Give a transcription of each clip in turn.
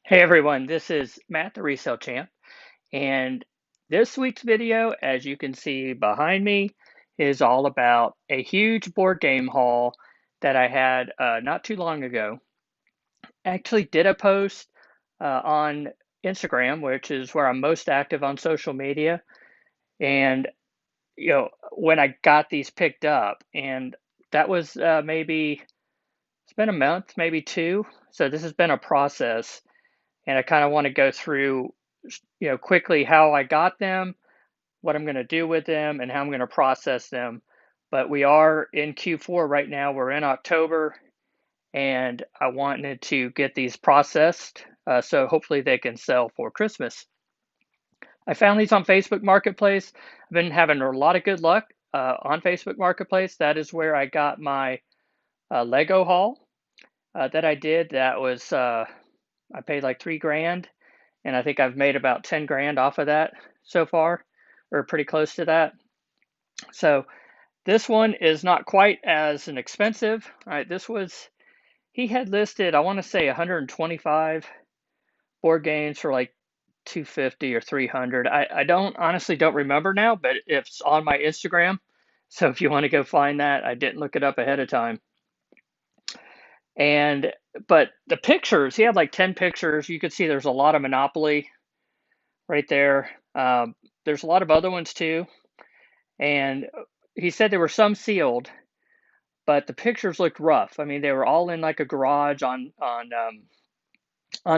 Hey everyone, this is Matt the Resale Champ, and this week's video, as you can see behind me, is all about a huge board game haul that I had not too long ago. I actually did a post on Instagram, which is where I'm most active on social media, and when I got these picked up, and that was maybe it's been a month, maybe two, so this has been a process. And I kind of want to go through, quickly how I got them, what I'm going to do with them, and how I'm going to process them. But we are in Q4 right now. We're in October, and I wanted to get these processed so hopefully they can sell for Christmas. I found these on Facebook Marketplace. I've been having a lot of good luck on Facebook Marketplace. That is where I got my Lego haul that I did. That was I paid like 3 grand, and I think I've made about 10 grand off of that so far, or pretty close to that. So this one is not quite as an expensive. All right, this was he had listed, I want to say 125 board games for like 250 or 300. I don't honestly don't remember now, but it's on my Instagram. So if you want to go find that, I didn't look it up ahead of time. And but the pictures, he had like 10 pictures. You could see there's a lot of Monopoly right there. There's a lot of other ones too, and he said there were some sealed, but the pictures looked rough. I mean, they were all in like a garage on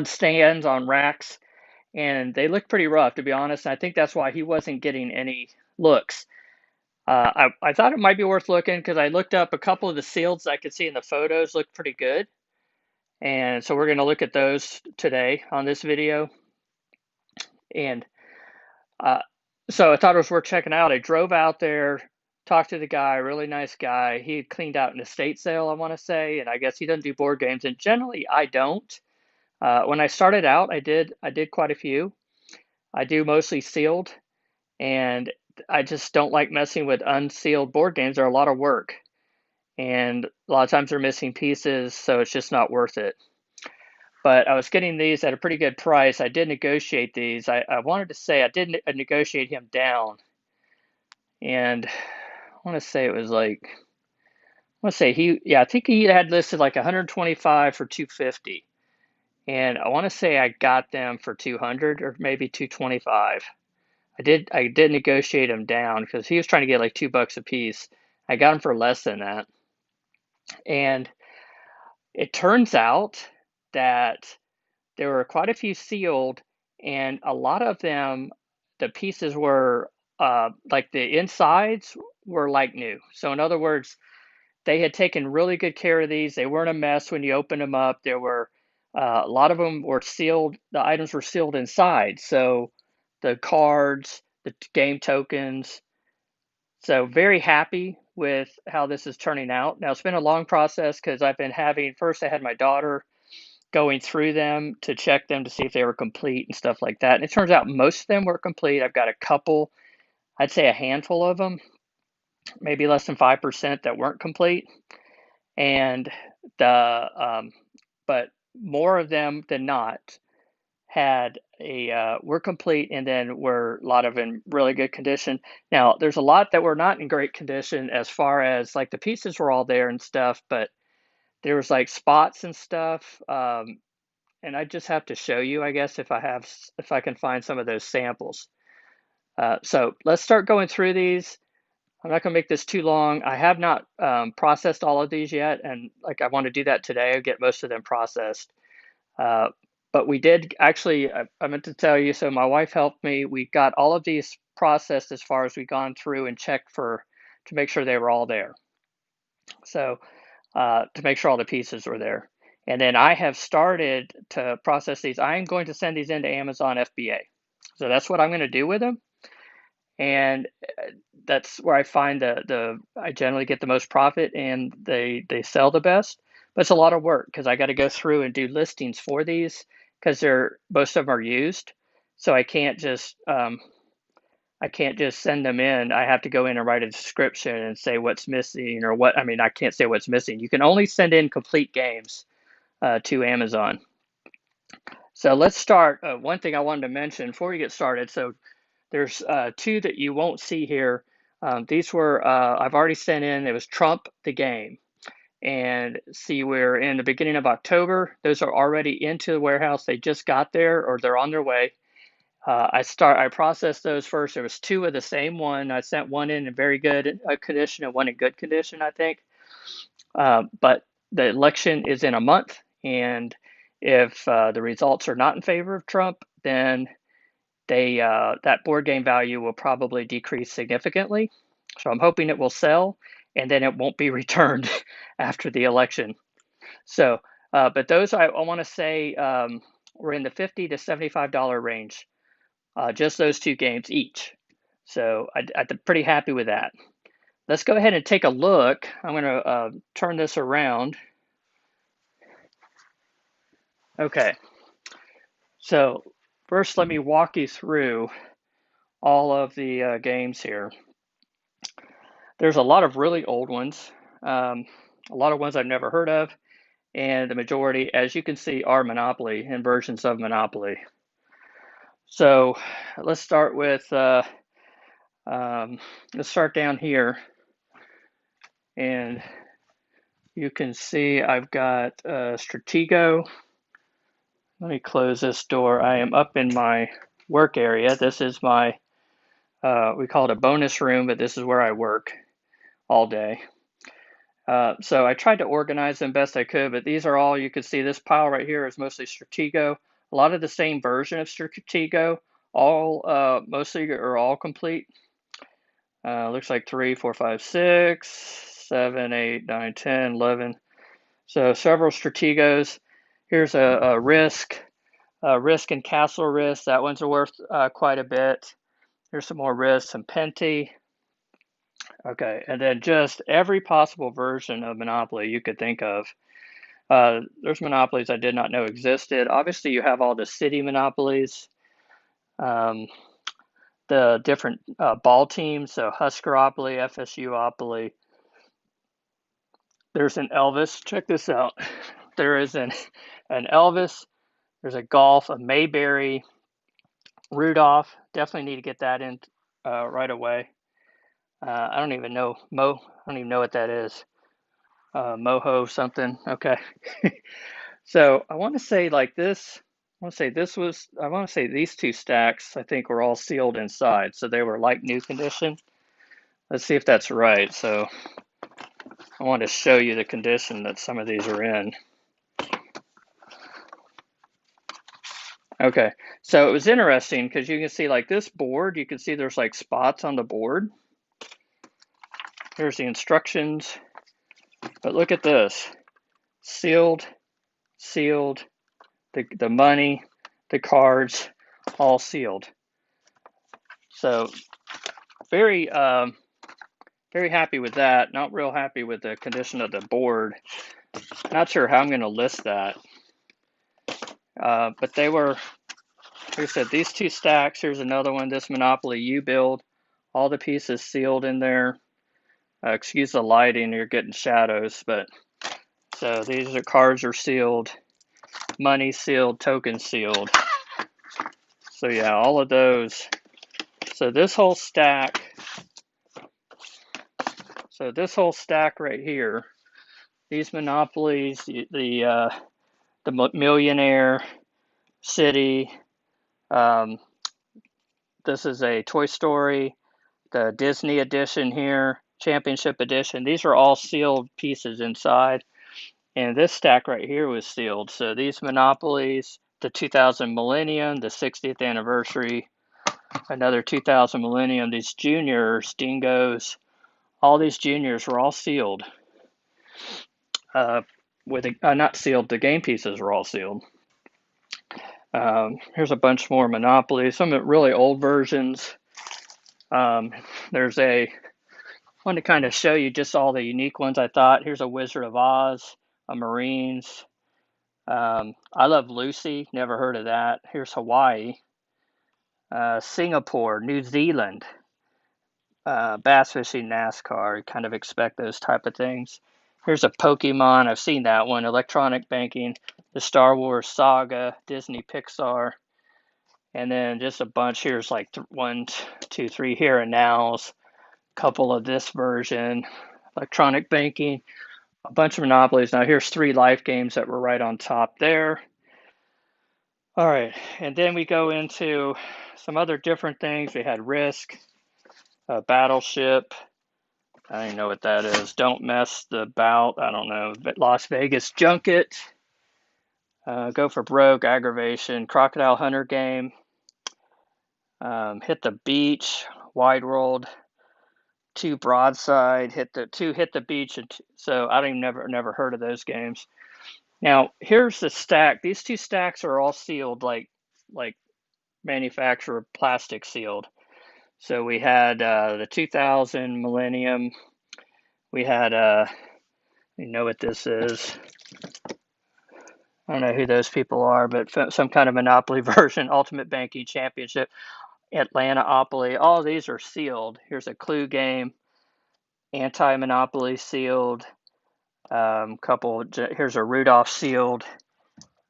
stands on racks, and they looked pretty rough to be honest. And I think that's why he wasn't getting any looks. I thought it might be worth looking because I looked up a couple of the sealeds I could see in the photos looked pretty good, and so we're going to look at those today on this video. And Uh, so I thought it was worth checking out. I drove out there, talked to the guy, really nice guy. He had cleaned out an estate sale, I want to say, and I guess he doesn't do board games. And generally, I don't. When I started out, I did quite a few. I do mostly sealed, and I just don't like messing with unsealed board games. They're a lot of work, and a lot of times they're missing pieces, so it's just not worth it. But I was getting these at a pretty good price. I did negotiate these. I wanted to say I did negotiate him down, and I want to say it was like I want to say I think he had listed like 125 for 250, and I want to say I got them for 200 or maybe 225. I did negotiate him down because he was trying to get like $2 a piece. I got him for less than that, and it turns out that there were quite a few sealed, and a lot of them, the pieces were like the insides were like new. So in other words, they had taken really good care of these. They weren't a mess when you opened them up. There were a lot of them were sealed. The items were sealed inside. So the cards, the game tokens. So very happy with how this is turning out. Now it's been a long process because I've been having first I had my daughter going through them to check them to see if they were complete and stuff like that. And it turns out most of them were complete. I've got a couple, I'd say a handful of them, maybe less than 5% that weren't complete. And but more of them than not had were complete, and then were a lot of in really good condition. Now there's a lot that were not in great condition as far as like the pieces were all there and stuff, but there was like spots and stuff. And I just have to show you, I guess, if I can find some of those samples. So let's start going through these. I'm not going to make this too long. I have not processed all of these yet, and like I want to do that today. I'll get most of them processed. Uh, but we did actually, I meant to tell you, so my wife helped me. We got all of these processed as far as we gone through and checked to make sure they were all there. So to make sure all the pieces were there. And then I have started to process these. I am going to send these into Amazon FBA. So that's what I'm going to do with them. And that's where I find I generally get the most profit, and they sell the best. But it's a lot of work because I got to go through and do listings for these because most of them are used. So I can't just send them in. I have to go in and write a description and say what's missing or what. I mean, I can't say what's missing. You can only send in complete games to Amazon. So let's start. One thing I wanted to mention before we get started. So there's two that you won't see here. These were, I've already sent in. It was Trump the game. And see, we're in the beginning of October. Those are already into the warehouse. They just got there or they're on their way. I processed those first. There was two of the same one. I sent one in very good condition and one in good condition, I think. But the election is in a month, and if the results are not in favor of Trump, then that board game value will probably decrease significantly. So I'm hoping it will sell, and then it won't be returned after the election. So, but those I want to say were in the $50 to $75 range, just those two games each. So I'm pretty happy with that. Let's go ahead and take a look. I'm going to turn this around. Okay, so first let me walk you through all of the games here. There's a lot of really old ones, a lot of ones I've never heard of, and the majority, as you can see, are Monopoly and versions of Monopoly. So let's start with, let's start down here, and you can see I've got Stratego. Let me close this door. I am up in my work area. This is my, we call it a bonus room, but this is where I work all day. So I tried to organize them best I could, but these are all, you can see this pile right here is mostly Stratego. A lot of the same version of Stratego, all mostly or all complete. Looks like 3, 4, 5, 6, 7, 8, 9, 10, 11. So several Strategos. Here's a Risk. Risk and Castle Risk, that one's worth quite a bit. Here's some more Risk, some Penty. Okay, and then just every possible version of Monopoly you could think of. There's monopolies I did not know existed. Obviously, you have all the city monopolies, the different ball teams, so Huskeropoly, FSUopoly. There's an Elvis. Check this out. There is an Elvis. There's a golf, a Mayberry, Rudolph. Definitely need to get that in right away. I don't even know I don't even know what that is. Moho something. Okay. So I want to say like this. I want to say these two stacks, I think, were all sealed inside. So they were like new condition. Let's see if that's right. So I want to show you the condition that some of these are in. Okay, so it was interesting because you can see like this board, you can see there's like spots on the board. Here's the instructions, but look at this. Sealed, sealed, the money, the cards, all sealed. So very, very happy with that. Not real happy with the condition of the board. Not sure how I'm going to list that. But they were, like I said, these two stacks. Here's another one, this Monopoly U-Build. All the pieces sealed in there. Excuse the lighting, you're getting shadows, but so these are cards are sealed, money sealed, tokens sealed. So yeah, all of those. So this whole stack, right here, these monopolies, the Millionaire City, this is a Toy Story, the Disney edition here, Championship edition. These are all sealed pieces inside. And this stack right here was sealed. So these monopolies, the 2000 Millennium, the 60th anniversary, another 2000 Millennium, these juniors, Dingos, all these juniors were all sealed. Not sealed, the game pieces were all sealed. Here's a bunch more monopolies, some really old versions. There's I want to kind of show you just all the unique ones I thought. Here's a Wizard of Oz, a Marines. I Love Lucy, never heard of that. Here's Hawaii, Singapore, New Zealand, bass fishing, NASCAR. You kind of expect those type of things. Here's a Pokemon. I've seen that one. Electronic banking, the Star Wars saga, Disney Pixar, and then just a bunch. Here's like 1, 2, 3 here and nows. Couple of this version, electronic banking, a bunch of monopolies. Now here's 3 life games that were right on top there. All right, and then we go into some other different things. We had Risk, Battleship. I don't even know what that is. Don't Mess the Bout. I don't know. Las Vegas Junket. Go for Broke, Aggravation, Crocodile Hunter Game. Hit the Beach, Wide World. 2 Broadside. Hit the Beach. And so I don't even never heard of those games. Now here's the stack. These 2 stacks are all sealed like manufacturer plastic sealed. So we had the 2000 Millennium. We had you know what this is. I don't know who those people are, but some kind of Monopoly version, Ultimate Banking Championship, Atlanta-opoly. All of these are sealed. Here's a Clue game, Anti-Monopoly sealed. Here's a Rudolph sealed.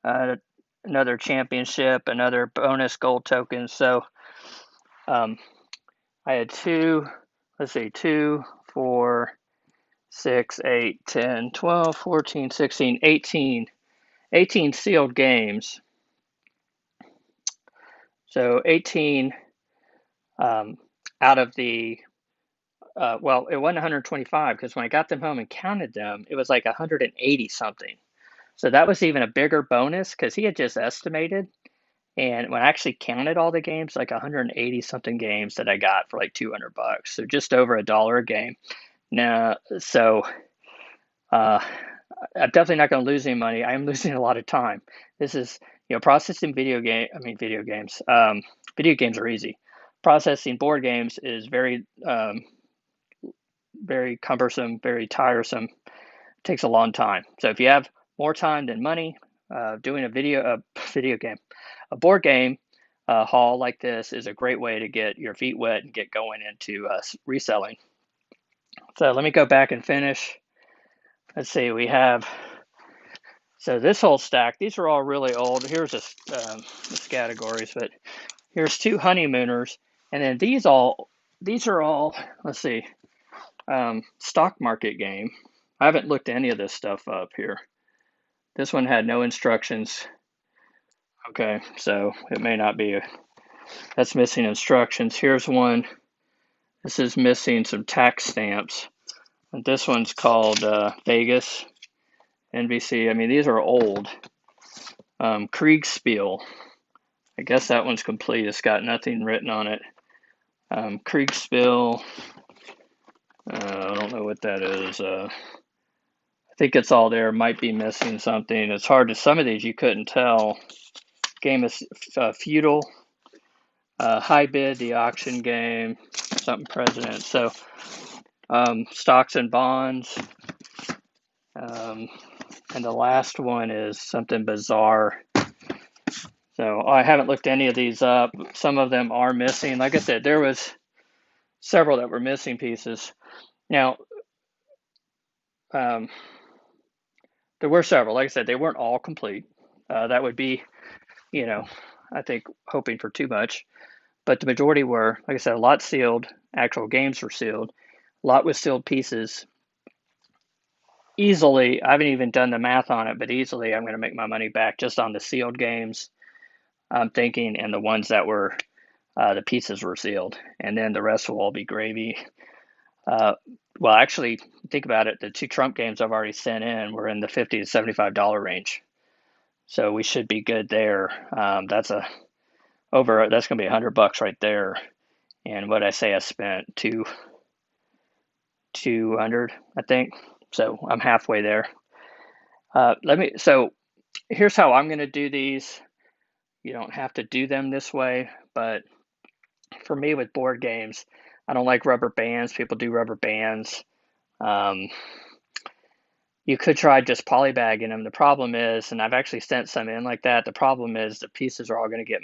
Another championship, another bonus gold token. So I had 2, 4, 6, 8, 10, 12, 14, 16, 18 sealed games. So 18 out of the, well, it wasn't 125 because when I got them home and counted them, it was like 180 something. So that was even a bigger bonus because he had just estimated. And when I actually counted all the games, like 180 something games that I got for like $200. So just over $1 a game. Now, so I'm definitely not going to lose any money. I am losing a lot of time. This is, processing video games. Video games are easy. Processing board games is very, very cumbersome, very tiresome. It takes a long time. So if you have more time than money, doing a board game haul like this is a great way to get your feet wet and get going into reselling. So let me go back and finish. Let's see, so this whole stack, these are all really old. Here's this categories, but here's 2 honeymooners. And then these are all, let's see, stock market game. I haven't looked any of this stuff up here. This one had no instructions. Okay, so it may not be that's missing instructions. Here's one. This is missing some tax stamps. And this one's called Vegas, NBC. I mean, these are old. Kriegspiel. I guess that one's complete. It's got nothing written on it. Kriegspiel. I don't know what that is. I think it's all there. Might be missing something. It's hard to. Some of these you couldn't tell. Game is feudal. High bid, the auction game. Something president. So stocks and bonds. And the last one is something bizarre. So I haven't looked any of these up. Some of them are missing. Like I said, there was several that were missing pieces. Now, there were several. Like I said, they weren't all complete. That would be, I think hoping for too much. But the majority were, like I said, a lot sealed. Actual games were sealed. A lot with sealed pieces. Easily, I haven't even done the math on it, but easily I'm going to make my money back just on the sealed games. I'm thinking, and the ones that were, the pieces were sealed. And then the rest will all be gravy. Well, actually, think about it. The 2 Trump games I've already sent in were in the $50 to $75 range. So we should be good there. That's going to be $100 right there. And what I say, I spent 200, I think. So I'm halfway there. So here's how I'm going to do these. You don't have to do them this way, but for me with board games, I don't like rubber bands. People do rubber bands. You could try just polybagging them. The problem is, and I've actually sent some in like that, the problem is the pieces are all going to get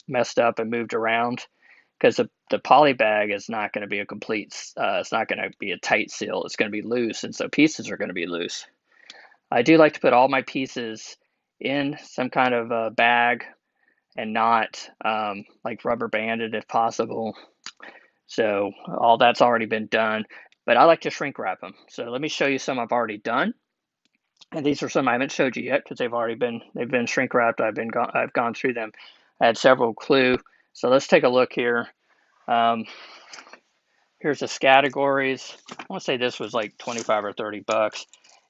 messed up and moved around because the poly bag is not going to be a complete, it's not going to be a tight seal. It's going to be loose, and so pieces are going to be loose. I do like to put all my pieces in some kind of a bag and not like rubber banded if possible. So all that's already been done, but I like to shrink wrap them. So let me show you some I've already done. And these are some I haven't showed you yet because they've been shrink wrapped. I've gone through them. I had several clue. So let's take a look here. Um, here's the categories. I want to say this was like 25 or 30 bucks.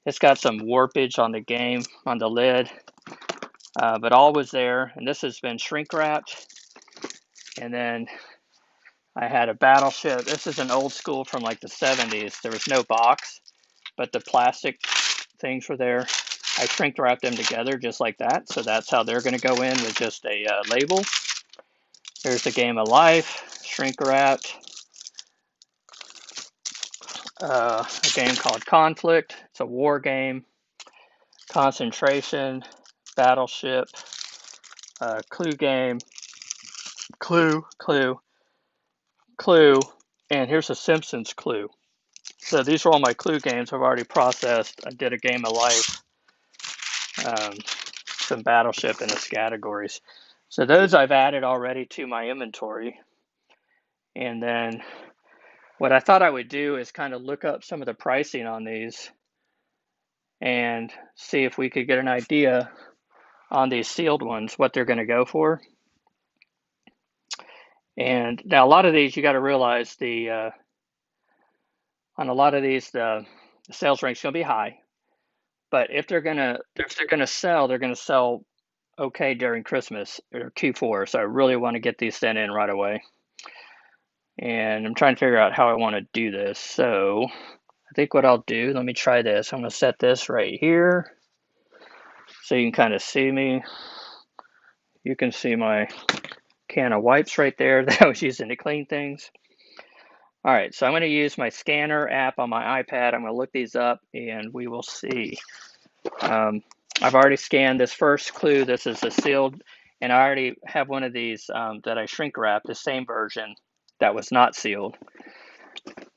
It's got some warpage on the game, on the lid, but all was there. And this has been shrink wrapped. And then I had a battleship. This is an old school from like the 70s. There was no box, but the plastic things were there. I shrink wrapped them together just like that. So that's how they're going to go in with just a label. Here's the Game of Life, shrink wrapped. A game called Conflict. It's a war game. Concentration, Battleship, Clue game, Clue, and here's a Simpsons Clue. So these are all my Clue games I've already processed. I did a Game of Life, some Battleship, and its categories. So those I've added already to my inventory. And then what I thought I would do is kind of look up some of the pricing on these and see if we could get an idea on these sealed ones, what they're going to go for. And now a lot of these, you got to realize on a lot of these, the sales rank's going to be high. But if they're gonna sell, they're gonna sell okay during Christmas or Q4. So I really want to get these sent in right away. And I'm trying to figure out how I want to do this. So I think what I'll do, let me try this. I'm going to set this right here so you can kind of see me. You can see my can of wipes right there that I was using to clean things. All right, so I'm going to use my scanner app on my iPad. I'm going to look these up and we will see. I've already scanned this first clue. This is a sealed, and I already have one of these that I shrink wrapped, the same version that was not sealed.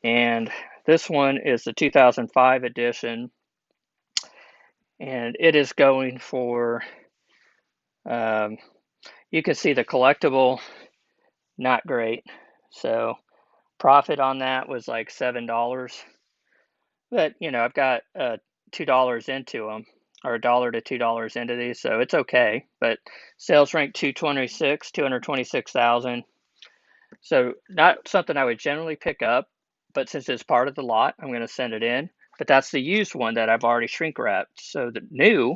And this one is the 2005 edition, and it is going for, you can see the collectible, not great. So profit on that was like $7. But, you know, I've got $2 into them, or $1 to $2 into these, so it's okay. But sales rank 226,000. So not something I would generally pick up, but since it's part of the lot, I'm going to send it in. But that's the used one that I've already shrink wrapped. So the new,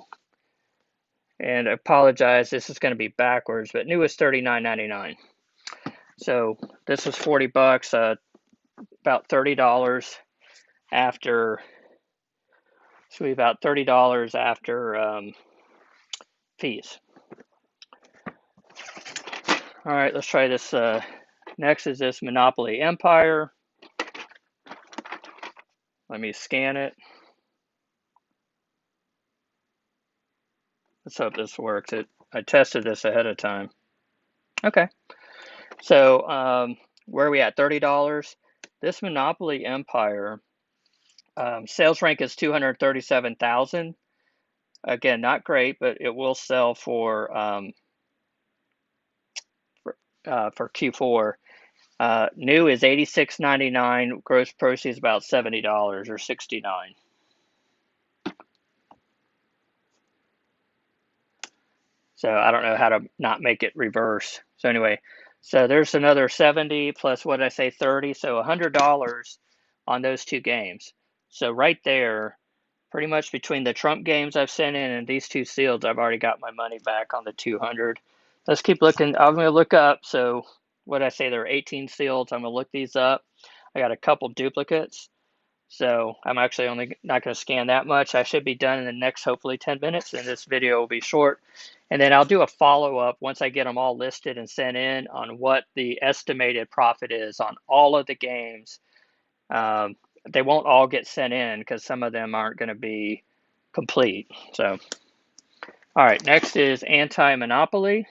and I apologize, this is going to be backwards, but new is $39.99. So this was 40 bucks, about $30 after. So we about $30 after fees. All right, let's try this. Next is this Monopoly Empire. Let me scan it. Let's hope this works. I tested this ahead of time. Okay. So where are we at? $30. This Monopoly Empire sales rank is 237,000. Again, not great, but it will sell for Q4. New is $86.99. Gross proceeds about $70 or $69. So I don't know how to not make it reverse. So anyway, so there's another 70 plus what did I say, 30, so $100 on those two games. So right there, pretty much between the Trump games I've sent in and these two seals, I've already got my money back on the 200. Let's keep looking. I'm going to look up. So what did I say, there are 18 seals. I'm going to look these up. I got a couple duplicates. So I'm actually only not going to scan that much. I should be done in the next, hopefully, 10 minutes, and this video will be short. And then I'll do a follow-up once I get them all listed and sent in on what the estimated profit is on all of the games. They won't all get sent in because some of them aren't going to be complete. So, all right, next is Anti-Monopoly.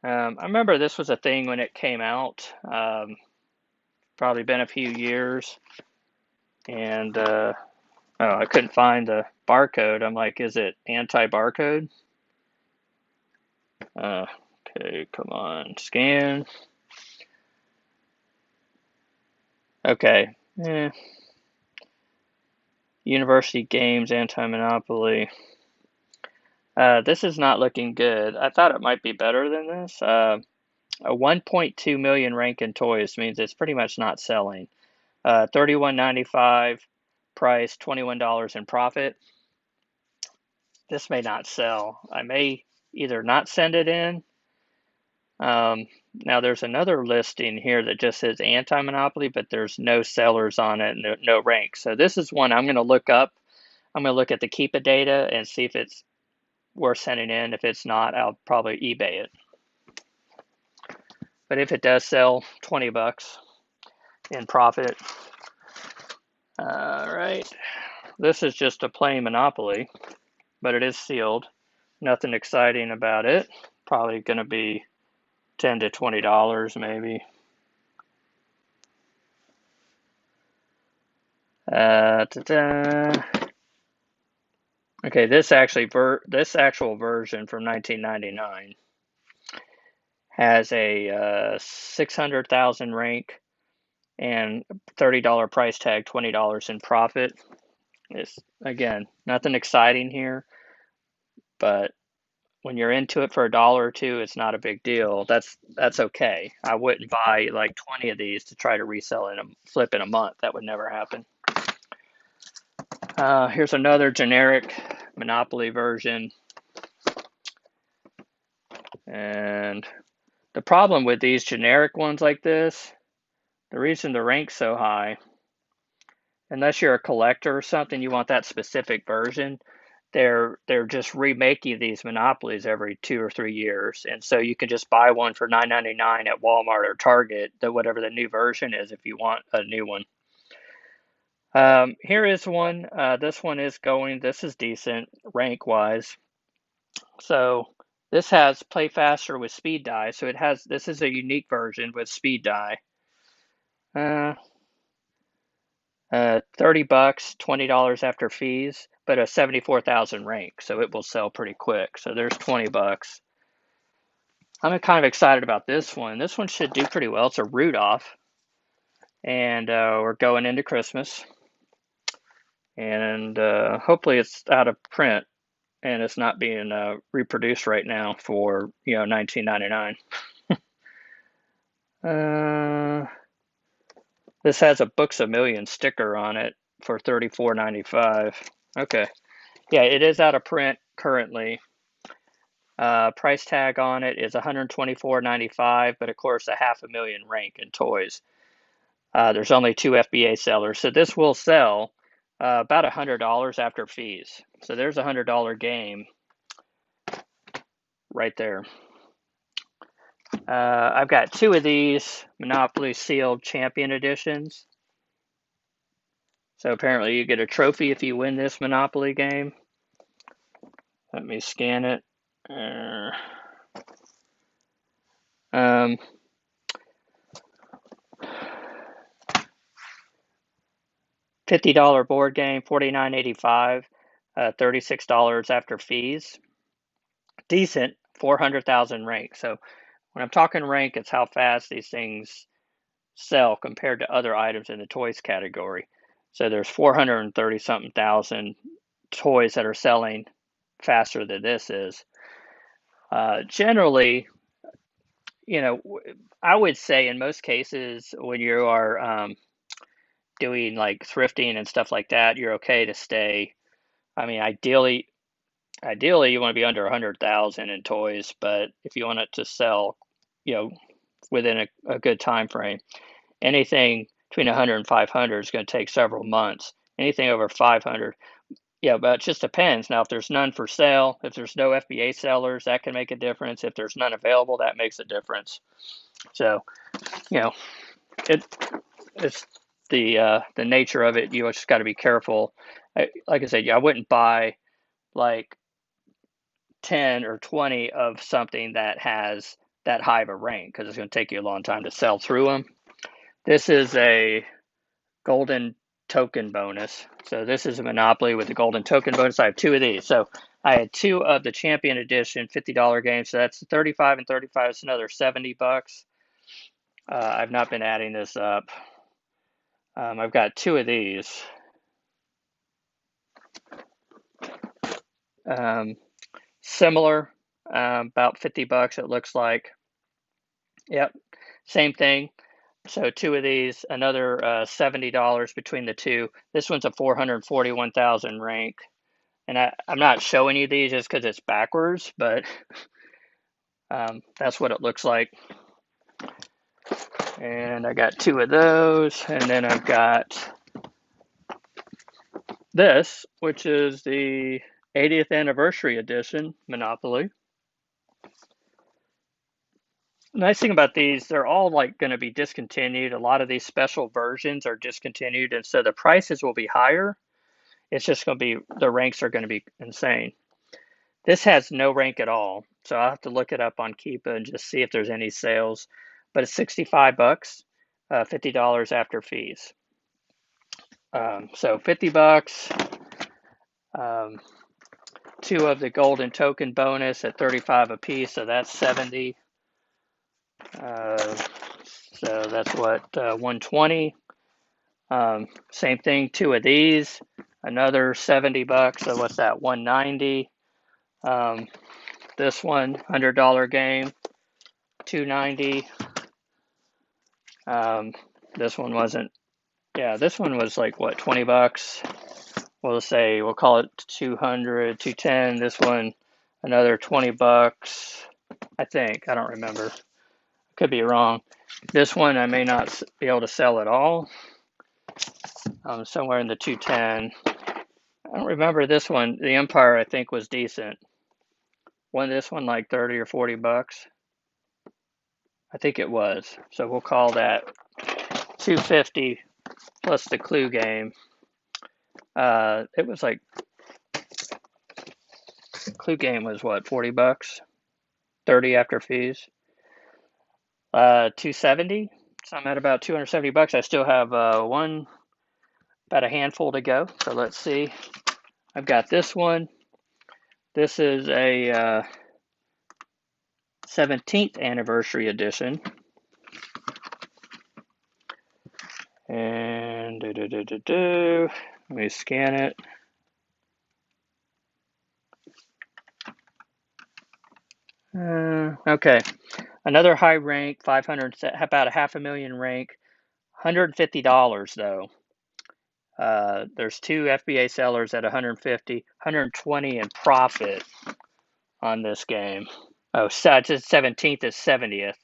I remember this was a thing when it came out. Probably been a few years, and oh, I couldn't find the barcode. I'm like, is it anti-barcode? Okay, come on, scan. Okay, University Games Anti-Monopoly. This is not looking good. I thought it might be better than this. A 1.2 million rank in toys means it's pretty much not selling. $31.95 price, $21 in profit. This may not sell. I may either not send it in. Now there's another listing here that just says anti-monopoly, but there's no sellers on it, no rank. So this is one I'm going to look up. I'm going to look at the Keepa data and see if it's worth sending in. If it's not, I'll probably eBay it. But if it does sell, 20 bucks in profit. All right. This is just a plain Monopoly, but it is sealed. Nothing exciting about it. Probably going to be $10 to $20 maybe. Okay, this actual version from 1999 has a 600,000 rank and $30 price tag, $20 in profit. It's, again, nothing exciting here, but when you're into it for $1 or $2, it's not a big deal. That's okay. I wouldn't buy like 20 of these to try to resell in a flip in a month. That would never happen. Here's another generic Monopoly version. And the problem with these generic ones like this, the reason the rank's so high, unless you're a collector or something, you want that specific version, they're just remaking these Monopolies every 2 or 3 years. And so you can just buy one for $9.99 at Walmart or Target, whatever the new version is, if you want a new one. Here is one. This one is going, this is decent rank wise. So this has play faster with speed die. So this is a unique version with speed die. 30 bucks, $20 after fees, but a 74,000 rank, so it will sell pretty quick. So there's 20 bucks. I'm kind of excited about this one. This one should do pretty well. It's a Rudolph, and we're going into Christmas, and hopefully it's out of print and it's not being reproduced right now for $19.99. This has a Books A Million sticker on it for $34.95. Okay. Yeah, it is out of print currently. Price tag on it is $124.95, but of course a 500,000 rank in toys. There's only 2 FBA sellers, so this will sell about $100 after fees. So there's a $100 game right there. I've got 2 of these Monopoly sealed champion editions. So apparently you get a trophy if you win this Monopoly game. Let me scan it. $50 board game, $49.85, $36 after fees. Decent, 400,000 rank. So when I'm talking rank, it's how fast these things sell compared to other items in the toys category. So there's 430 something thousand toys that are selling faster than this is. Generally, I would say in most cases when you are doing like thrifting and stuff like that, you're okay to stay. I mean, ideally you want to be under 100,000 in toys, but if you want it to sell, within a good time frame, anything between 100 and 500 is going to take several months. Anything over 500, yeah, but it just depends. Now, if there's none for sale, if there's no FBA sellers, that can make a difference. If there's none available, that makes a difference. So, it's the nature of it. You just got to be careful. Like I said, I wouldn't buy like 10 or 20 of something that has that high of a rank because it's going to take you a long time to sell through them. This is a golden token bonus. So this is a Monopoly with the golden token bonus. I have 2 of these. So I had 2 of the Champion Edition $50 games. So that's 35 and 35. It's another $70. I've not been adding this up. I've got 2 of these. Similar, about $50 it looks like. Yep, same thing. So 2 of these, another $70 between the 2. This one's a 441,000 rank. And I'm not showing you these just because it's backwards, but that's what it looks like. And I got 2 of those, and then I've got this, which is the 80th anniversary edition Monopoly. Nice thing about these, they're all like going to be discontinued. A lot of these special versions are discontinued, and so the prices will be higher. It's just going to be, the ranks are going to be insane. This has no rank at all, so I'll have to look it up on Keepa and just see if there's any sales. But it's $65, $50 after fees. So $50, 2 of the golden token bonus at 35 a piece, so that's 70. So that's what, 120. Same thing, 2 of these, another $70. So what's that? 190. This one, $100 game, 290. This one wasn't. Yeah, this one was like what, $20. We'll call it 200, 210. This one, another $20. I think. I don't remember. Could be wrong. This one I may not be able to sell at all. Somewhere in the 210. I don't remember this one. The Empire I think was decent. Wasn't this one like 30 or $40? I think it was. So we'll call that 250 plus the clue game. It was like, clue game was what, $40? 30 after fees. 270. So I'm at about $270. I still have about a handful to go. So let's see. I've got this one. This is a 17th anniversary edition. And let me scan it. Okay, another high rank, 500, about a $500,000 rank, $150 though. There's 2 FBA sellers at 150, 120 in profit on this game. Oh, so it's 17th is 70th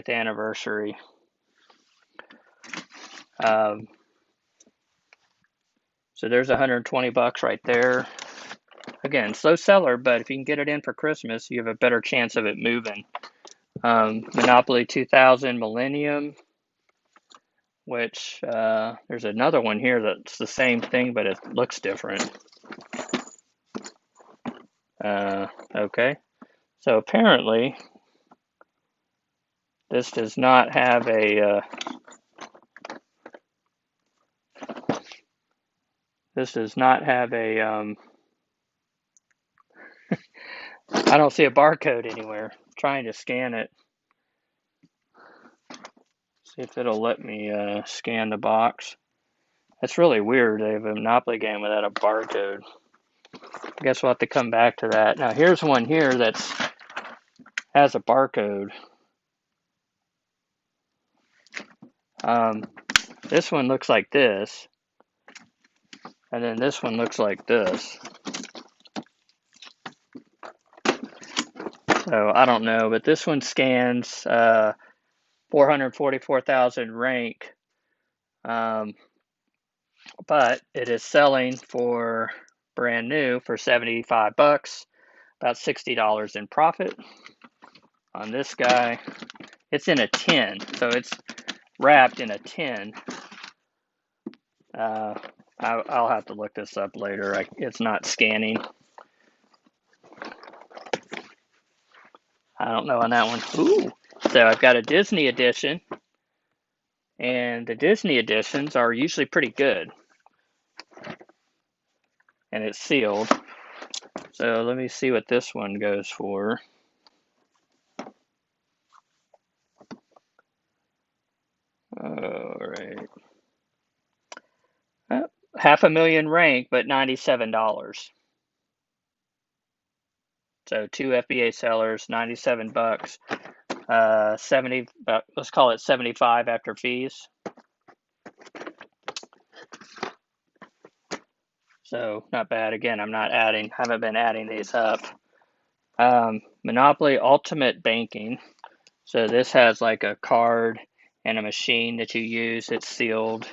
anniversary. So there's $120 right there. Again, slow seller, but if you can get it in for Christmas, you have a better chance of it moving. Monopoly 2000 Millennium, which there's another one here that's the same thing, but it looks different. Okay, so apparently this does not have a I don't see a barcode anywhere. I'm trying to scan it. See if it'll let me scan the box. That's really weird. They have a Monopoly game without a barcode. I guess we'll have to come back to that. Now here's one here that has a barcode. This one looks like this. And then this one looks like this. So I don't know, but this one scans 444,000 rank. But it is selling for brand new for $75, about $60 in profit on this guy. It's in a tin, so it's wrapped in a tin. I'll have to look this up later. It's not scanning. I don't know on that one. Ooh. So I've got a Disney edition, and the Disney editions are usually pretty good. And it's sealed. So let me see what this one goes for. All right. $500,000 rank, but $97. So 2 FBA sellers, $97. 70. Let's call it 75 after fees. So not bad. Again, haven't been adding these up. Monopoly Ultimate Banking. So this has like a card and a machine that you use. It's sealed.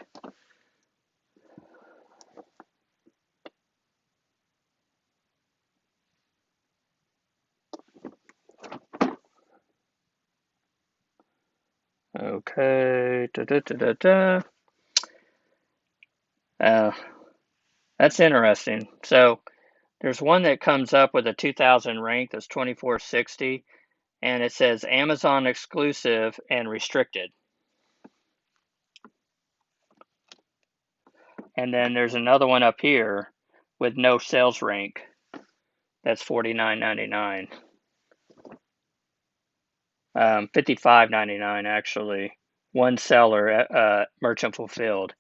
Okay. That's interesting. So there's one that comes up with a 2000 rank that's 2460, and it says Amazon exclusive and restricted. And then there's another one up here with no sales rank. That's $49.99. $55.99 actually. One seller, merchant fulfilled.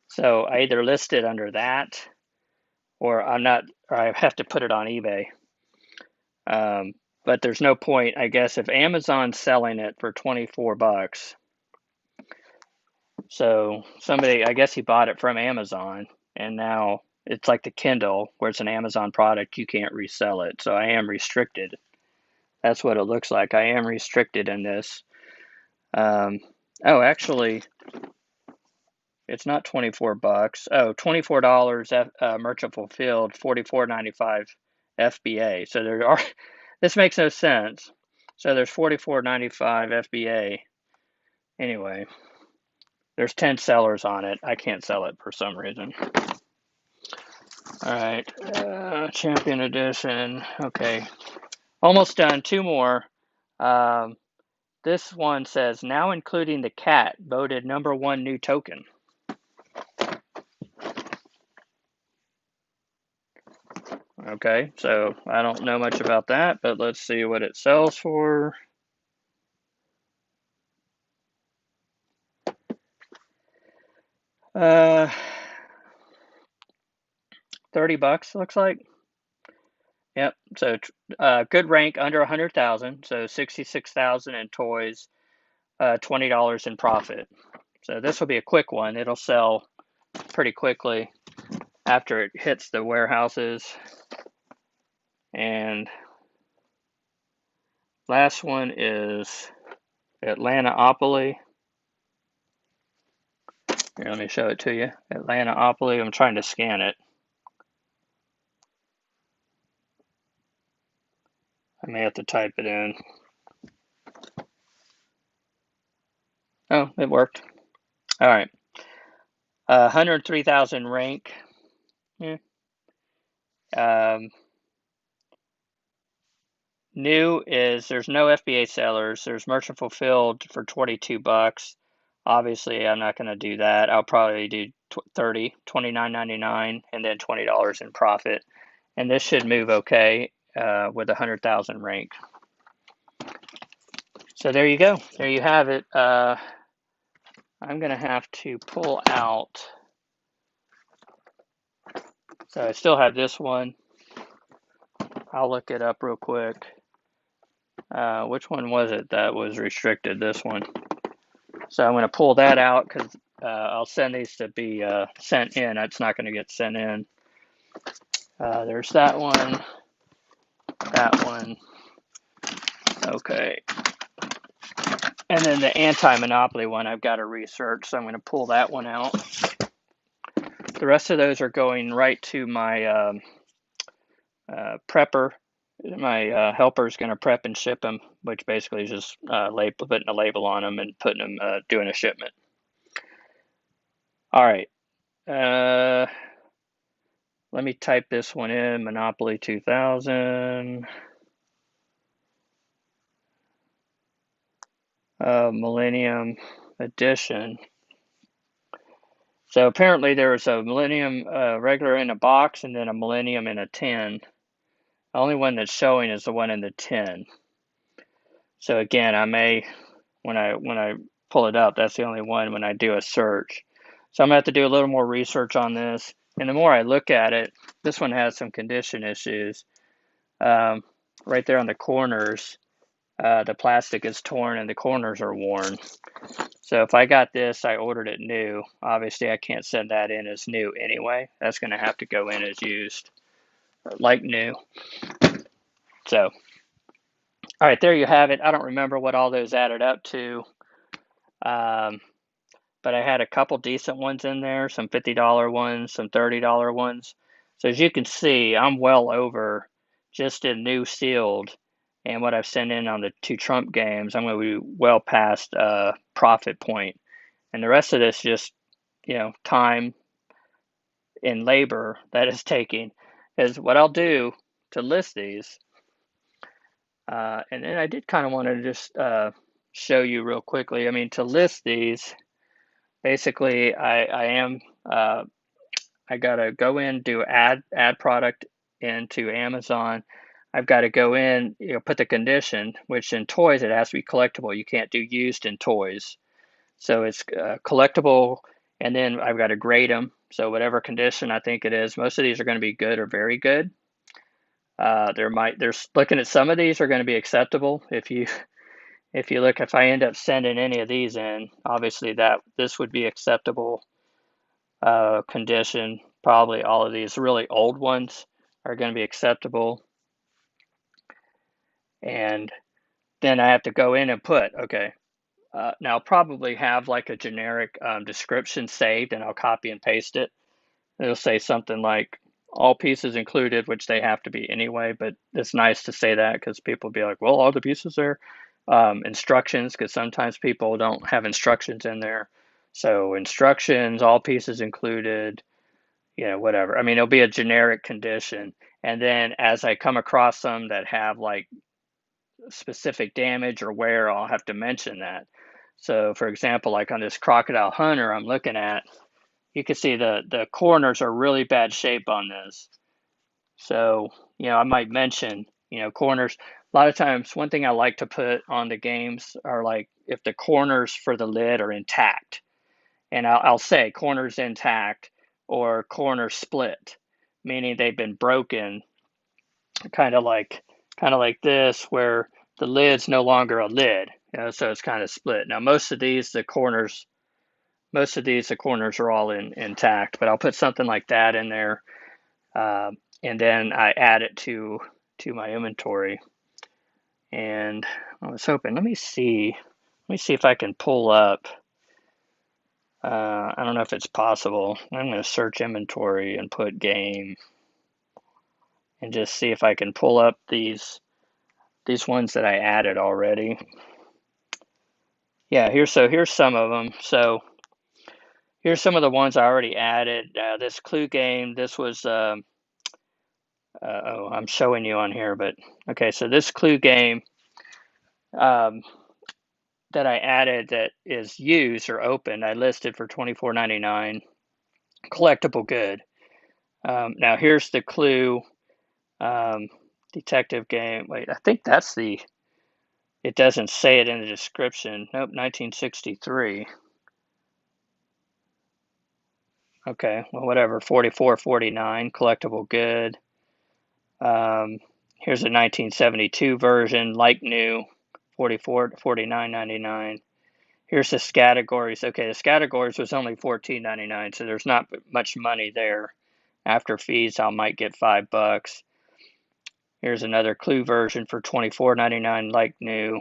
So I either list it under that, or I have to put it on eBay. But there's no point, I guess, if Amazon's selling it for $24. So somebody, I guess he bought it from Amazon, and now it's like the Kindle, where it's an Amazon product, you can't resell it. So I am restricted. That's what it looks like. I am restricted in this. Actually, it's not $24. Oh, $24 merchant fulfilled, $44.95 FBA. So there are. This makes no sense. So there's $44.95 FBA. Anyway, there's 10 sellers on it. I can't sell it for some reason. All right, Champion Edition. Okay, almost done. Two more. This one says, now including the cat, voted #1 new token. Okay, so I don't know much about that, but let's see what it sells for. $30 looks like. Yep. So good rank under 100,000. So 66,000 in toys, $20 in profit. So this will be a quick one. It'll sell pretty quickly after it hits the warehouses. And last one is Atlantaopoly. Here, let me show it to you. Atlantaopoly. I'm trying to scan it. I may have to type it in. Oh, it worked. All right. 103,000 rank. Yeah. New is there's no FBA sellers. There's merchant fulfilled for $22. Obviously, I'm not going to do that. I'll probably do 30, $29.99, and then $20 in profit. And this should move okay with 100,000 rank. So there you go. There you have it. I'm going to have to pull out. So I still have this one. I'll look it up real quick. Which one was it that was restricted? This one. So I'm going to pull that out because I'll send these to be sent in. It's not going to get sent in. There's that one. That one. Okay. And then the anti-monopoly one I've got to research, so I'm going to pull that one out. The rest of those are going right to my prepper. My helper is going to prep and ship them, which basically is just putting a label on them and putting them, doing a shipment. All right. Let me type this one in, Monopoly 2000. Millennium Edition. So apparently there was a Millennium regular in a box and then a Millennium in a tin. The only one that's showing is the one in the tin. So again, I may, when I pull it up, that's the only one when I do a search. So I'm gonna have to do a little more research on this. And the more I look at it, this one has some condition issues. Right there on the corners, the plastic is torn and the corners are worn. So if I got this, I ordered it new. Obviously, I can't send that in as new anyway. That's going to have to go in as used, like new. So, all right, there you have it. I don't remember what all those added up to, um, but I had a couple decent ones in there, some $50 ones, some $30 ones. So as you can see, I'm well over just in new sealed, and what I've sent in on the 2 Trump games, I'm going to be well past profit point. And the rest of this just, time and labor that is taking is what I'll do to list these. And then I did kind of want to just show you real quickly. I mean, to list these, basically, I gotta go in, do add product into Amazon. I've got to go in, put the condition, which in toys it has to be collectible. You can't do used in toys. So it's collectible, and then I've got to grade them. So whatever condition I think it is, most of these are going to be good or very good. There's looking at some of these are going to be acceptable. If I end up sending any of these in, obviously this would be acceptable condition. Probably all of these really old ones are going to be acceptable. And then I have to go in and put, okay, now I'll probably have like a generic description saved and I'll copy and paste it. It'll say something like all pieces included, which they have to be anyway, but it's nice to say that because people will be like, well, all the pieces there. Instructions, because sometimes people don't have instructions in there. So instructions, all pieces included, whatever. I mean, it'll be a generic condition. And then as I come across some that have like specific damage or wear, I'll have to mention that. So for example, like on this Crocodile Hunter I'm looking at, you can see the corners are really bad shape on this. So, I might mention, corners. A lot of times, one thing I like to put on the games are like if the corners for the lid are intact. And I'll say corners intact or corners split, meaning they've been broken, kind of like this, where the lid's no longer a lid, so it's kind of split. Now, the corners are all intact, but I'll put something like that in there, and then I add it to my inventory. And I was hoping, let me see if I can pull up. I don't know if it's possible. I'm going to search inventory and put game, and just see if I can pull up these ones that I added already. Yeah, here's some of them. So here's some of the ones I already added. This clue game, this was, I'm showing you on here, but okay, so this clue game that I added that is used or open, I listed for $24.99, collectible good. Now here's the clue detective game. Wait, I think that's it doesn't say it in the description. Nope, 1963. Okay, well, whatever, 44.49, collectible good. Here's a 1972 version, like new, 49.99. Here's the categories. Okay, the categories was only $14.99, so there's not much money there. After fees, I might get $5. Here's another clue version for $24.99, like new.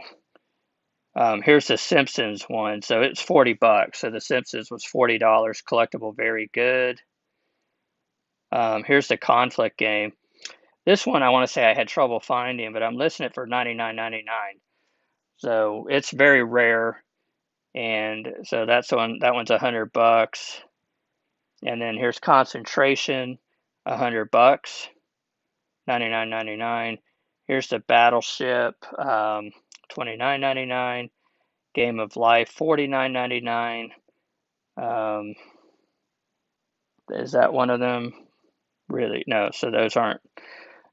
Here's the Simpsons one, so it's $40. So the Simpsons was $40, collectible, very good. Here's the conflict game. This one I want to say I had trouble finding, but I'm listing it for $99.99. So it's very rare, and so that one's $100. And then here's concentration, $100, $99.99. Here's the battleship, $29.99. Game of Life, $49.99. Is that one of them? Really? No. So those aren't.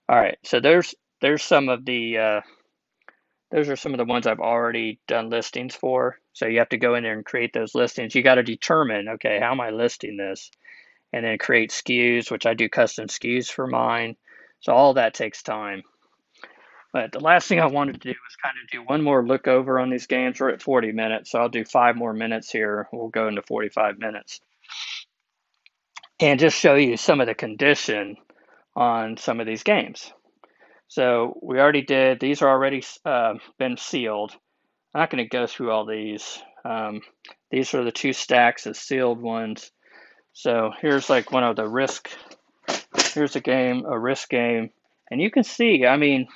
All right. So there's some of the those are some of the ones I've already done listings for. So you have to go in there and create those listings. You got to determine, okay, how am I listing this? And then create SKUs, which I do custom SKUs for mine. So all that takes time. But the last thing I wanted to do was kind of do one more look over on these games. We're at 40 minutes, so I'll do 5 more minutes here. We'll go into 45 minutes. And just show you some of the condition on some of these games. So we already did, these are already been sealed. I'm not going to go through all these. These are the 2 stacks of sealed ones. So here's like one of the risk. Here's a risk game. And you can see, I mean,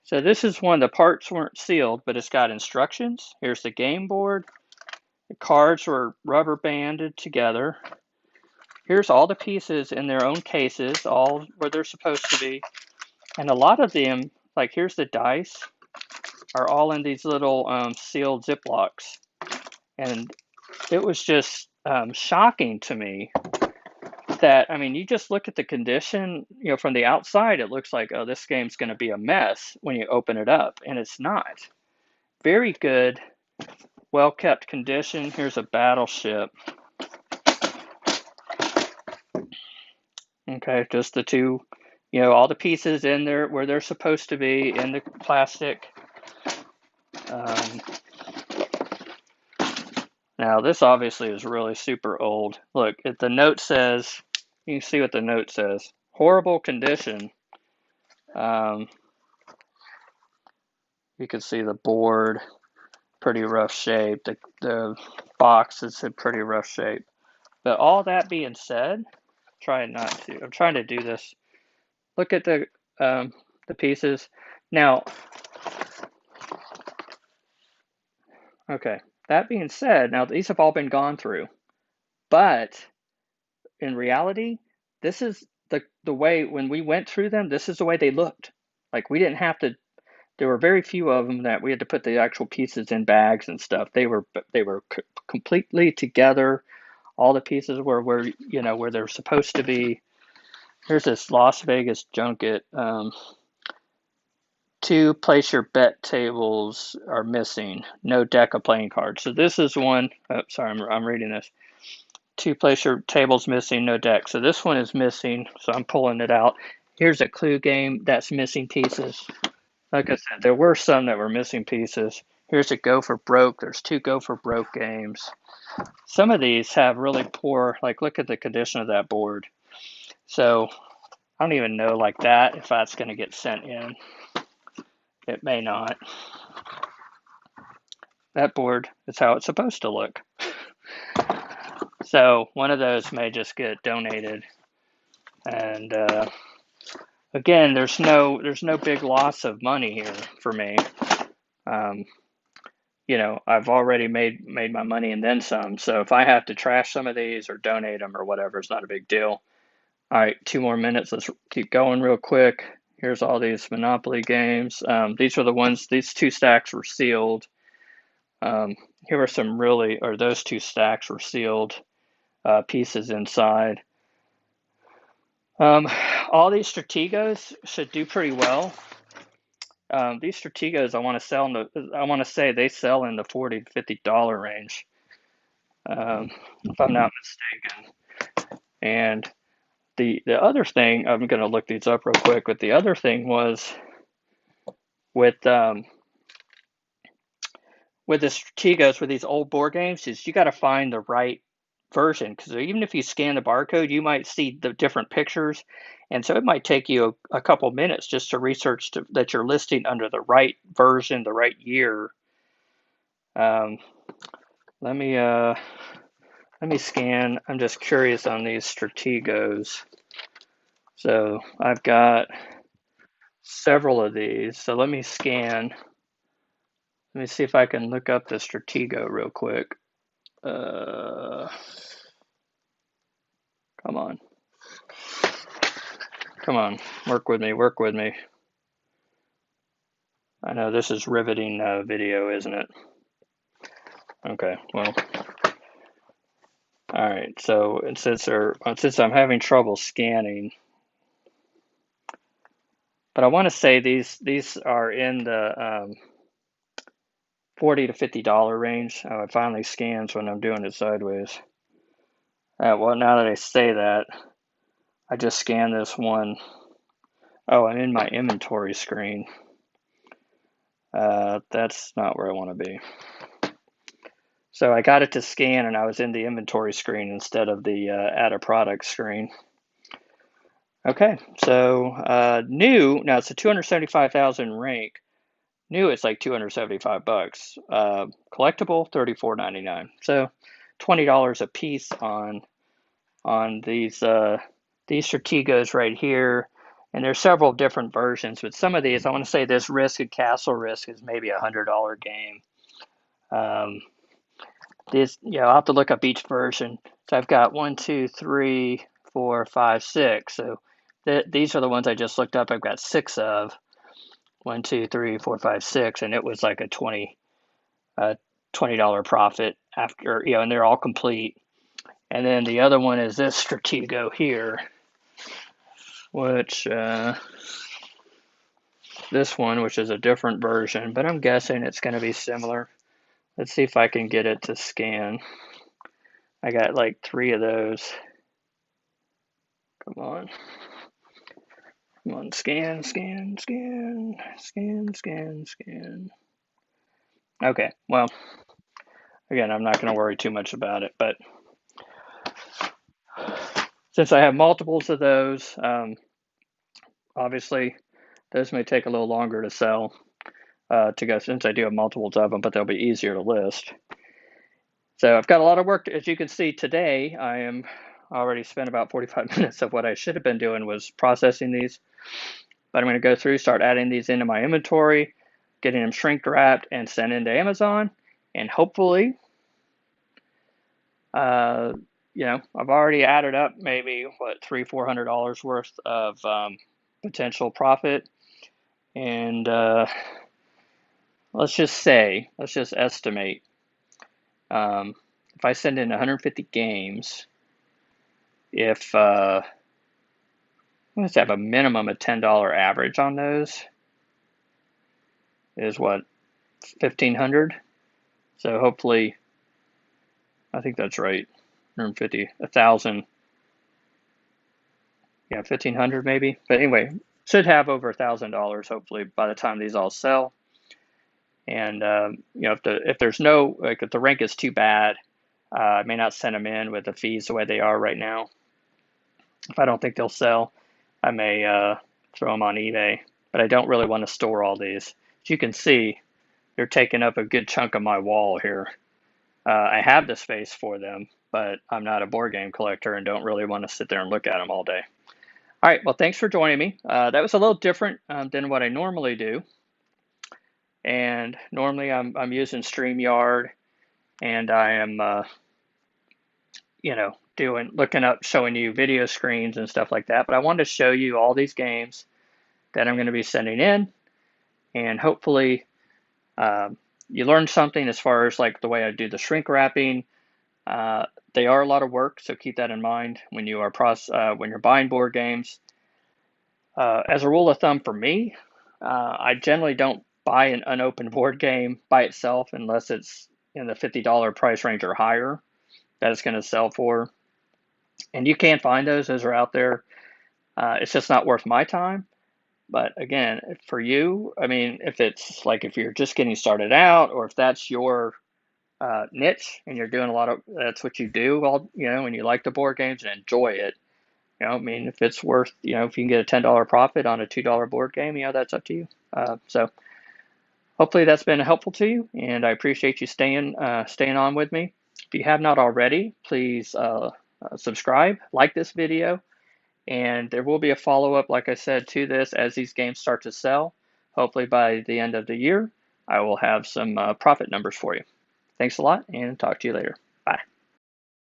so this is one, the parts weren't sealed, but it's got instructions. Here's the game board. The cards were rubber banded together. Here's all the pieces in their own cases, all where they're supposed to be. And a lot of them, like here's the dice, are all in these little sealed Ziplocs. And it was just shocking to me that, I mean, you just look at the condition, you know, from the outside, it looks like, oh, this game's going to be a mess when you open it up, and it's not. Very good, well-kept condition. Here's a battleship. Okay, just the 2, you know, all the pieces in there where they're supposed to be in the plastic. Now, this obviously is really super old. Look, if the note says, you can see what the note says. Horrible condition. You can see the board, pretty rough shape. The box is in pretty rough shape. But all that being said, I'm trying to do this. Look at the pieces. Now, okay, that being said, now these have all been gone through. But in reality, this is the way, when we went through them, this is the way they looked. Like we didn't have to, there were very few of them that we had to put the actual pieces in bags and stuff. They were completely together. All the pieces were where, you know, where they're supposed to be. Here's this Las Vegas junket. 2 place your bet tables are missing. No deck of playing cards. So this is one. Oh, sorry, I'm reading this. 2 place your tables missing. No deck. So this one is missing. So I'm pulling it out. Here's a clue game that's missing pieces. Like I said, there were some that were missing pieces. Here's a Go for Broke. There's 2 Go for Broke games. Some of these have really poor, like look at the condition of that board. So I don't even know like that if that's going to get sent in. It may not. That board is how it's supposed to look. So one of those may just get donated. And again, there's no big loss of money here for me. You know, I've already made my money and then some. So if I have to trash some of these or donate them or whatever, it's not a big deal. All right, 2 more minutes. Let's keep going real quick. Here's all these Monopoly games. These are the ones, these 2 stacks were sealed. Here are some really, or those 2 stacks were sealed pieces inside. All these Strategos should do pretty well. These Strategos, I want to say they sell in the $40 to $50 range, if I'm not mistaken. And the other thing, I'm going to look these up real quick, but the other thing was with the Strategos, with these old board games, is you got to find the right version, because even if you scan the barcode, you might see the different pictures, and so it might take you a couple minutes just to research that you're listing under the right version, the right year. Let me scan. I'm just curious on these Strategos. So I've got several of these. So let me scan. Let me see if I can look up the Stratego real quick. Come on. Come on. Work with me. Work with me. I know this is riveting video, isn't it? Okay, well, all right. So and since I'm having trouble scanning, but I want to say these are in the $40 to $50 range. Oh, it finally scans when I'm doing it sideways. Well, now that I say that, I just scanned this one. Oh, I'm in my inventory screen. That's not where I want to be. So I got it to scan, and I was in the inventory screen instead of the add a product screen. Okay, so new, now it's a 275,000 rank. New, it's like 275 bucks. Collectible, 34.99. So $20 a piece on these strategos right here. And there's several different versions. With some of these, I want to say this Risk and Castle Risk is maybe a $100 game. I'll have to look up each version. So I've got 1, 2, 3, 4, 5, 6. So these are the ones I just looked up. I've got 6 of 1, 2, 3, 4, 5, 6, and it was like a $20 profit after, and they're all complete. And then the other one is this Stratego here, which this one, which is a different version, but I'm guessing it's going to be similar. Let's see if I can get it to scan. I got like 3 of those. Come on. Come on, scan, scan, scan, scan, scan, scan. Okay, well, again, I'm not going to worry too much about it, but since I have multiples of those, obviously, those may take a little longer to sell to go since I do have multiples of them, but they'll be easier to list. So I've got a lot of work. As you can see today, I am already spent about 45 minutes of what I should have been doing was processing these. But I'm going to go through, start adding these into my inventory, getting them shrink wrapped and sent into Amazon. And hopefully, I've already added up maybe $300-400 worth of potential profit. And let's just estimate, if I send in 150 games, if let's have a minimum of $10 average on those, is what, 1,500. So hopefully, I think that's right. 150, 1,000. Yeah, 1,500 maybe. But anyway, should have over $1,000 hopefully by the time these all sell. And if the rank is too bad, I may not send them in with the fees the way they are right now. If I don't think they'll sell, I may throw them on eBay. But I don't really want to store all these. As you can see, they're taking up a good chunk of my wall here. I have the space for them, but I'm not a board game collector and don't really want to sit there and look at them all day. All right, well, thanks for joining me. That was a little different than what I normally do. And normally I'm using StreamYard, and I am, showing you video screens and stuff like that. But I wanted to show you all these games that I'm going to be sending in, and hopefully you learned something as far as like the way I do the shrink wrapping. They are a lot of work, so keep that in mind when you are when you're buying board games. As a rule of thumb for me, I generally don't buy an unopened board game by itself unless it's in the $50 price range or higher that it's going to sell for. And you can find those are out there. It's just not worth my time. But again, for you, I mean, if you're just getting started out, or if that's your niche and you're doing that's what you do, and you like the board games and enjoy it, I mean, if it's worth, if you can get a $10 profit on a $2 board game, that's up to you. So hopefully that's been helpful to you, and I appreciate you staying on with me. If you have not already, please subscribe, like this video, and there will be a follow-up, like I said, to this as these games start to sell. Hopefully by the end of the year, I will have some profit numbers for you. Thanks a lot, and talk to you later.